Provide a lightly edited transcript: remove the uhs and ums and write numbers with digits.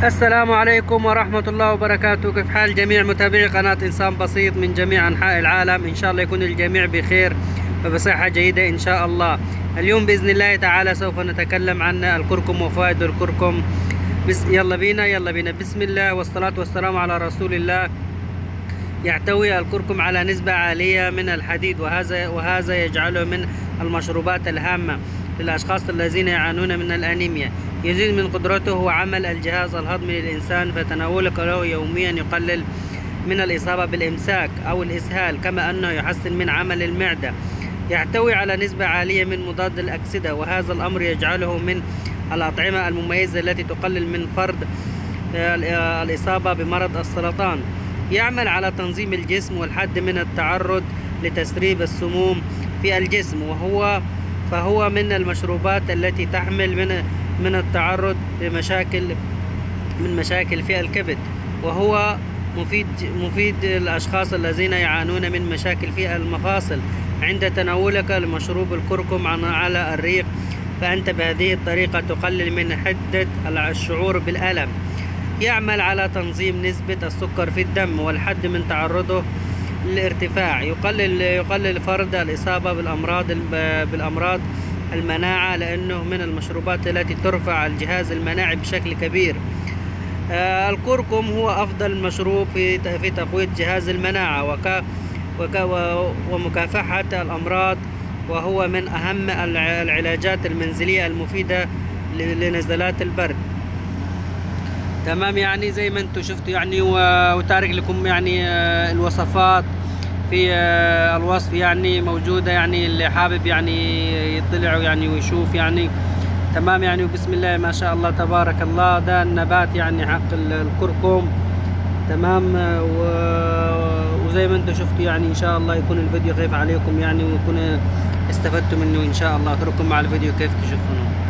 السلام عليكم ورحمة الله وبركاته. كيف حال جميع متابعي قناة إنسان بسيط من جميع أنحاء العالم؟ إن شاء الله يكون الجميع بخير وبصحة جيدة إن شاء الله. اليوم بإذن الله تعالى سوف نتكلم عن الكركم وفوائد الكركم. يلا بينا بسم الله والصلاة والسلام على رسول الله. يحتوي الكركم على نسبة عالية من الحديد، وهذا يجعله من المشروبات الهامة للأشخاص الذين يعانون من الأنيميا. يزيد من قدرته وعمل الجهاز الهضمي للإنسان، فتناولك له يوميا يقلل من الإصابة بالإمساك أو الإسهال، كما أنه يحسن من عمل المعدة. يحتوي على نسبة عالية من مضاد الأكسدة، وهذا الأمر يجعله من الأطعمة المميزة التي تقلل من فرد الإصابة بمرض السرطان. يعمل على تنظيم الجسم والحد من التعرض لتسريب السموم في الجسم، فهو من المشروبات التي تحمل من التعرض لمشاكل في الكبد، وهو مفيد للأشخاص الذين يعانون من مشاكل في المفاصل. عند تناولك لمشروب الكركم على الريق، فأنت بهذه الطريقة تقلل من حدة الشعور بالألم. يعمل على تنظيم نسبة السكر في الدم والحد من تعرضه للارتفاع. يقلل فرد الإصابة بالأمراض المناعة، لأنه من المشروبات التي ترفع الجهاز المناعي بشكل كبير. الكركم هو أفضل مشروب في تقوية جهاز المناعة ومكافحة الأمراض، وهو من أهم العلاجات المنزلية المفيدة لنزلات البرد. تمام، يعني زي ما انتم شفتوا يعني، وتارك لكم يعني الوصفات في الوصف يعني موجودة، يعني اللي حابب يعني يطلع يعني ويشوف يعني. تمام يعني، وبسم الله ما شاء الله تبارك الله. ده النبات يعني حق الكركم. تمام، وزي ما انتم شفتوا يعني ان شاء الله يكون الفيديو خفيف عليكم يعني، ويكون استفدتوا منه ان شاء الله. اترككم مع الفيديو كيف تشوفونه.